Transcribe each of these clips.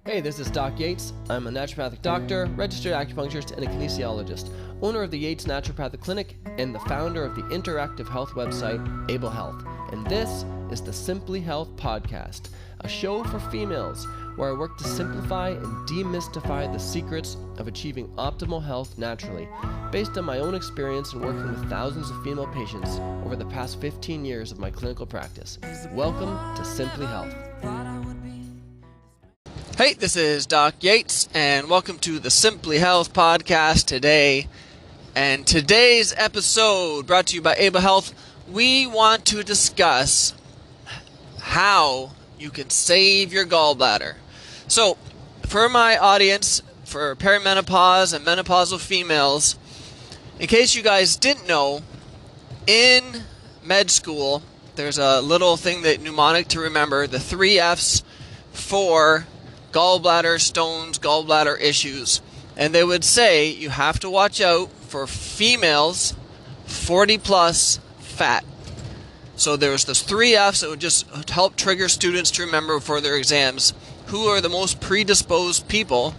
Hey, this is Doc Yates. I'm a naturopathic doctor, registered acupuncturist, and a kinesiologist, owner of the Yates Naturopathic Clinic, and the founder of the interactive health website, Able Health. And this is the Simply Health Podcast, a show for females where I work to simplify and demystify the secrets of achieving optimal health naturally, based on my own experience in working with thousands of female patients over the past 15 years of my clinical practice. Welcome to Simply Health. Hey, this is Doc Yates, and welcome to the Simply Health Podcast today. And today's episode, brought to you by Able Health, we want to discuss how you can save your gallbladder. So, for my audience, for perimenopause and menopausal females, in case you guys didn't know, in med school, there's a little thing that mnemonic to remember, the 3 F's for gallbladder stones, gallbladder issues. And they would say you have to watch out for females 40 plus fat. So there's those 3 F's that would just help trigger students to remember for their exams who are the most predisposed people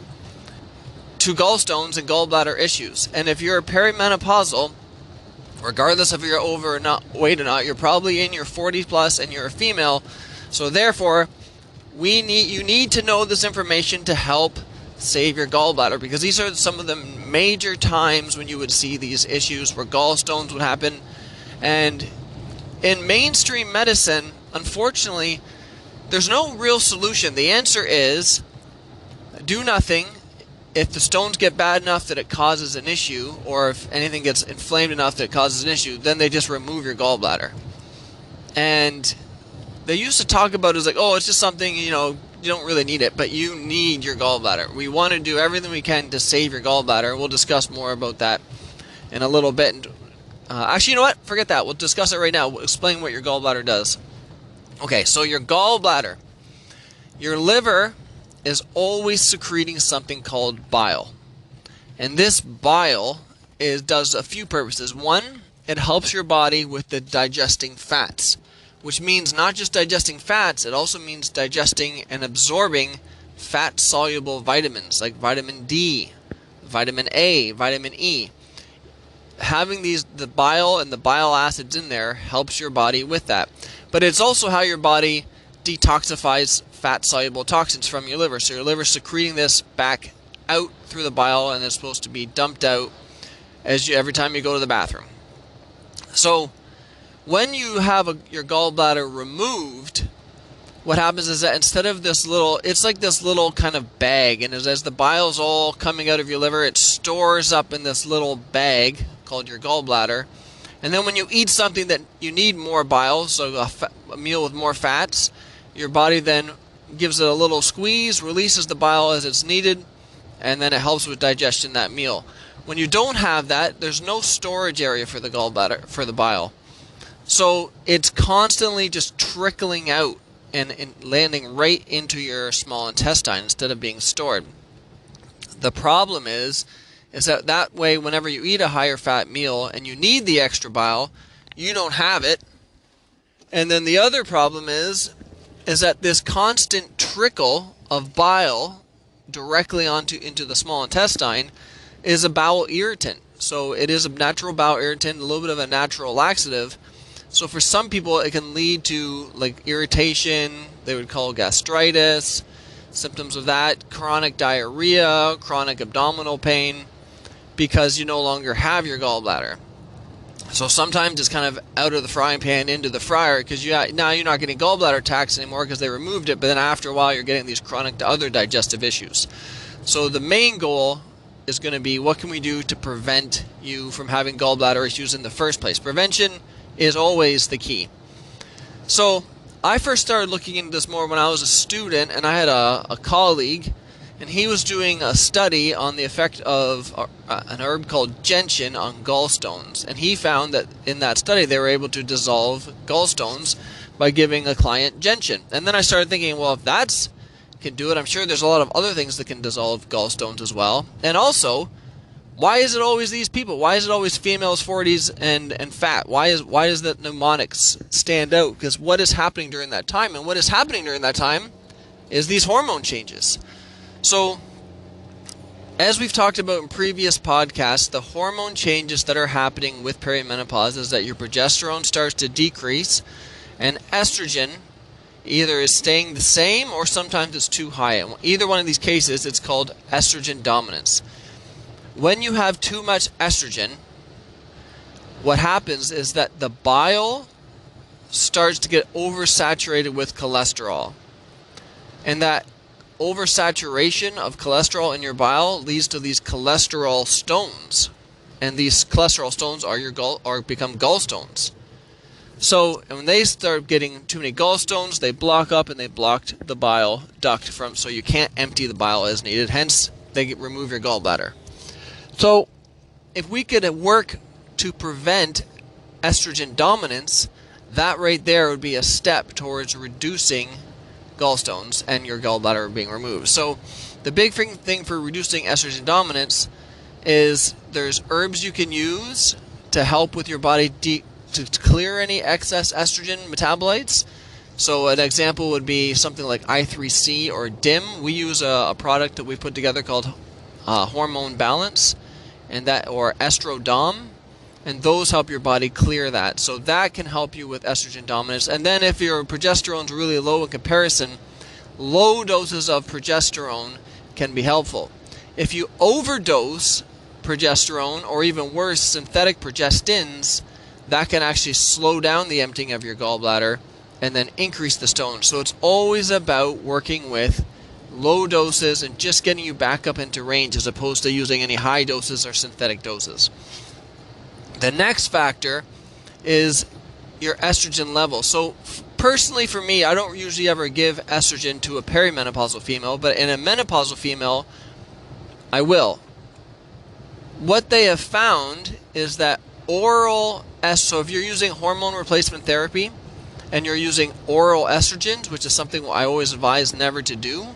to gallstones and gallbladder issues. And if you're perimenopausal, regardless if you're over or not weight or not, you're probably in your 40 plus and you're a female. So therefore, you need to know this information to help save your gallbladder, because these are some of the major times when you would see these issues where gallstones would happen. And in mainstream medicine, unfortunately, there's no real solution. The answer is do nothing. If the stones get bad enough that it causes an issue, or if anything gets inflamed enough that it causes an issue, then they just remove your gallbladder. And they used to talk about it as like, oh, it's just something, you don't really need it, but you need your gallbladder. We want to do everything we can to save your gallbladder. We'll discuss more about that in a little bit. Actually, you know what? Forget that. We'll discuss it right now. We'll explain what your gallbladder does. Okay, so your gallbladder. Your liver is always secreting something called bile. And this bile does a few purposes. One, it helps your body with the digesting fats, which means not just digesting fats, it also means digesting and absorbing fat-soluble vitamins like vitamin D, vitamin A, vitamin E. Having the bile and the bile acids in there helps your body with that. But it's also how your body detoxifies fat-soluble toxins from your liver. So your liver's secreting this back out through the bile, and it's supposed to be dumped out every time you go to the bathroom. So when you have your gallbladder removed, what happens is that instead of it's like this little kind of bag, and as the bile's all coming out of your liver, it stores up in this little bag called your gallbladder. And then when you eat something that you need more bile, so a meal with more fats, your body then gives it a little squeeze, releases the bile as it's needed, and then it helps with digestion that meal. When you don't have that, there's no storage area for the gallbladder, for the bile. So it's constantly just trickling out and landing right into your small intestine instead of being stored. The problem is that way, whenever you eat a higher fat meal and you need the extra bile, you don't have it. And then the other problem is that this constant trickle of bile directly into the small intestine is a bowel irritant. So it is a natural bowel irritant, a little bit of a natural laxative. So for some people, it can lead to like irritation, they would call gastritis, symptoms of that, chronic diarrhea, chronic abdominal pain, because you no longer have your gallbladder. So sometimes it's kind of out of the frying pan into the fryer, because now you're not getting gallbladder attacks anymore because they removed it, but then after a while you're getting these chronic other digestive issues. So the main goal is going to be, what can we do to prevent you from having gallbladder issues in the first place? Prevention is always the key. So I first started looking into this more when I was a student, and I had a colleague, and he was doing a study on the effect of an herb called gentian on gallstones. And he found that in that study they were able to dissolve gallstones by giving a client gentian. And then I started thinking, well, if that can do it, I'm sure there's a lot of other things that can dissolve gallstones as well. And also, why is it always these people? Why is it always females, 40s, and fat? Why does that mnemonics stand out? Because what is happening during that time? And what is happening during that time is these hormone changes. So, as we've talked about in previous podcasts, the hormone changes that are happening with perimenopause is that your progesterone starts to decrease, and estrogen either is staying the same or sometimes it's too high. In either one of these cases, it's called estrogen dominance. When you have too much estrogen, what happens is that the bile starts to get oversaturated with cholesterol. And that oversaturation of cholesterol in your bile leads to these cholesterol stones. And these cholesterol stones are become gallstones. So when they start getting too many gallstones, they block up and they blocked the bile duct so you can't empty the bile as needed. Hence, they remove your gallbladder. So if we could work to prevent estrogen dominance, that right there would be a step towards reducing gallstones and your gallbladder being removed. So the big thing for reducing estrogen dominance is there's herbs you can use to help with your body to clear any excess estrogen metabolites. So an example would be something like I3C or DIM. We use a product that we put together called Hormone Balance, or Estrodom, and those help your body clear that. So that can help you with estrogen dominance. And then if your progesterone's really low in comparison, low doses of progesterone can be helpful. If you overdose progesterone, or even worse, synthetic progestins, that can actually slow down the emptying of your gallbladder and then increase the stones. So it's always about working with low doses and just getting you back up into range as opposed to using any high doses or synthetic doses. The next factor is your estrogen level. So personally for me, I don't usually ever give estrogen to a perimenopausal female, but in a menopausal female, I will. What they have found is that so if you're using hormone replacement therapy and you're using oral estrogens, which is something I always advise never to do,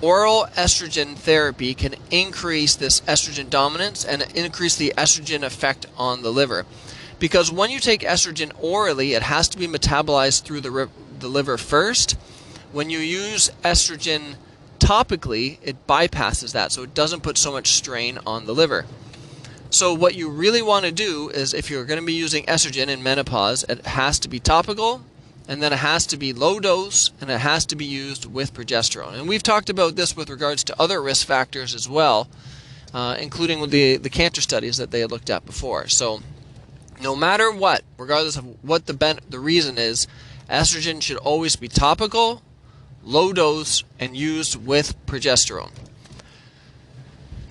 oral estrogen therapy can increase this estrogen dominance and increase the estrogen effect on the liver. Because when you take estrogen orally, it has to be metabolized through the liver first. When you use estrogen topically, it bypasses that, so it doesn't put so much strain on the liver. So what you really want to do is, if you're going to be using estrogen in menopause, it has to be topical, and then it has to be low dose, and it has to be used with progesterone. And we've talked about this with regards to other risk factors as well, including with the cancer studies that they had looked at before. So no matter what, regardless of what the reason is, estrogen should always be topical, low dose, and used with progesterone.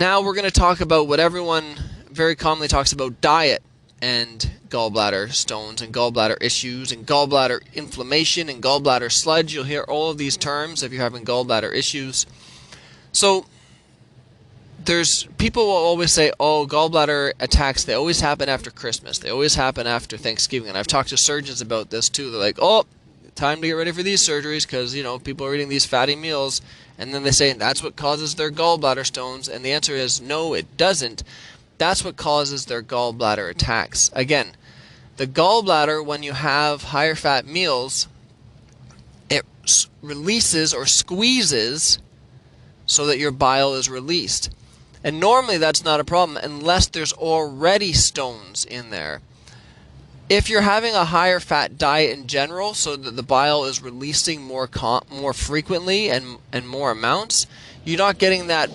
Now we're going to talk about what everyone very commonly talks about: diet and gallbladder stones and gallbladder issues and gallbladder inflammation and gallbladder sludge. You'll hear all of these terms if you're having gallbladder issues. So people will always say, oh, gallbladder attacks, they always happen after Christmas. They always happen after Thanksgiving. And I've talked to surgeons about this too. They're like, oh, time to get ready for these surgeries because, people are eating these fatty meals. And then they say that's what causes their gallbladder stones. And the answer is no, it doesn't. That's what causes their gallbladder attacks. Again, the gallbladder, when you have higher fat meals, it releases or squeezes so that your bile is released. And normally that's not a problem unless there's already stones in there. If you're having a higher fat diet in general, so that the bile is releasing more frequently and more amounts, you're not getting that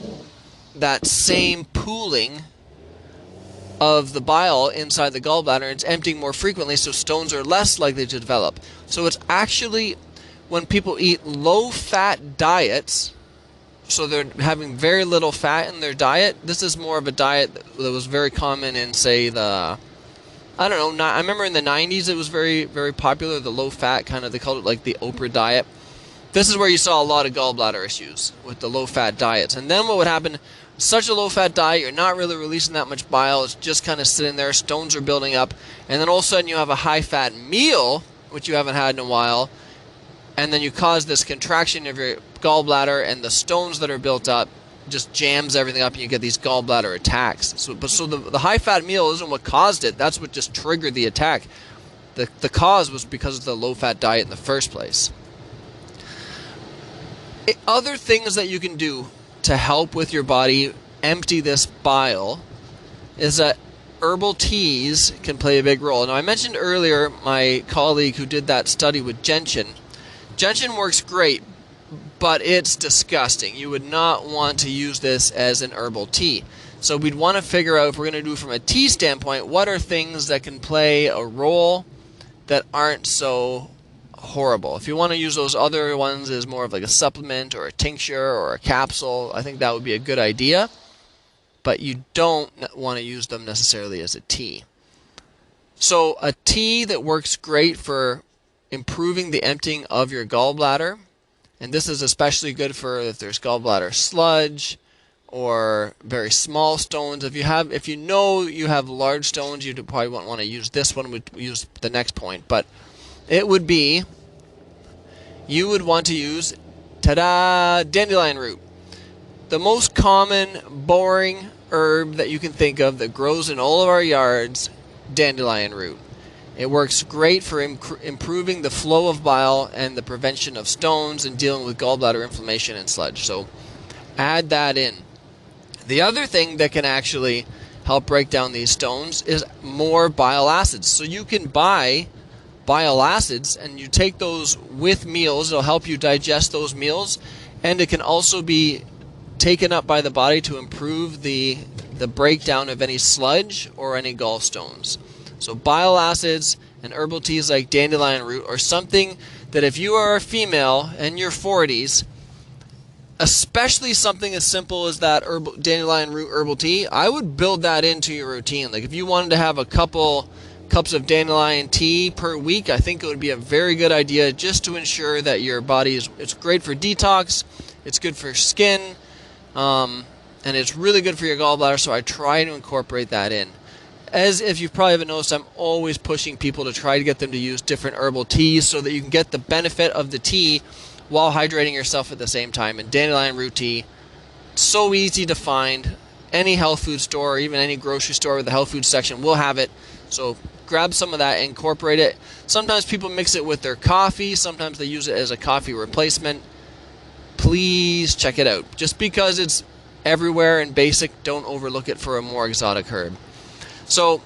same pooling of the bile inside the gallbladder. It's emptying more frequently, so stones are less likely to develop. So it's actually when people eat low-fat diets, so they're having very little fat in their diet. This is more of a diet that was very common in, say, I remember in the 90s it was very, very popular, the low-fat kind of, they called it like the Oprah diet. This is where you saw a lot of gallbladder issues with the low-fat diets. And then what would happen, such a low-fat diet, you're not really releasing that much bile, it's just kind of sitting there, stones are building up, and then all of a sudden you have a high-fat meal, which you haven't had in a while, and then you cause this contraction of your gallbladder, and the stones that are built up just jams everything up, and you get these gallbladder attacks. So the high-fat meal isn't what caused it, that's what just triggered the attack. The cause was because of the low-fat diet in the first place. Other things that you can do to help with your body empty this bile is that herbal teas can play a big role. Now, I mentioned earlier my colleague who did that study with gentian. Gentian works great, but it's disgusting. You would not want to use this as an herbal tea. So we'd want to figure out, if we're going to do from a tea standpoint, what are things that can play a role that aren't so horrible. If you want to use those other ones as more of like a supplement or a tincture or a capsule, I think that would be a good idea. But you don't want to use them necessarily as a tea. So a tea that works great for improving the emptying of your gallbladder, and this is especially good for if there's gallbladder sludge or very small stones. If you know you have large stones, you probably won't want to use this one. We'd use the next point, but it would be, you would want to use, dandelion root. The most common, boring herb that you can think of that grows in all of our yards, dandelion root. It works great for improving the flow of bile and the prevention of stones and dealing with gallbladder inflammation and sludge. So add that in. The other thing that can actually help break down these stones is more bile acids. So you can buy bile acids and you take those with meals. It'll help you digest those meals, and it can also be taken up by the body to improve the breakdown of any sludge or any gallstones. So bile acids and herbal teas like dandelion root are something that if you are a female in your 40s, especially something as simple as that dandelion root herbal tea, I would build that into your routine. Like if you wanted to have a couple cups of dandelion tea per week, I think it would be a very good idea, just to ensure that your body it's great for detox, it's good for skin, and it's really good for your gallbladder, so I try to incorporate that in. As if you probably haven't noticed, I'm always pushing people to try to get them to use different herbal teas so that you can get the benefit of the tea while hydrating yourself at the same time. And dandelion root tea, so easy to find. Any health food store, or even any grocery store with a health food section will have it. So grab some of that and incorporate it. Sometimes people mix it with their coffee. Sometimes they use it as a coffee replacement. Please check it out. Just because it's everywhere and basic, don't overlook it for a more exotic herb. So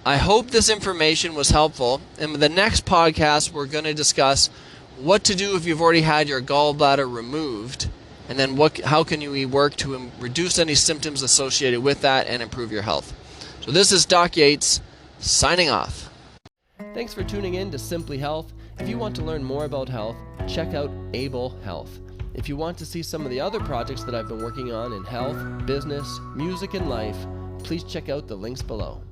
I hope this information was helpful. In the next podcast, we're going to discuss what to do if you've already had your gallbladder removed, and then how can you work to reduce any symptoms associated with that and improve your health. So this is Doc Yates, signing off. Thanks for tuning in to Simply Health. If you want to learn more about health, check out Able Health. If you want to see some of the other projects that I've been working on in health, business, music, and life, please check out the links below.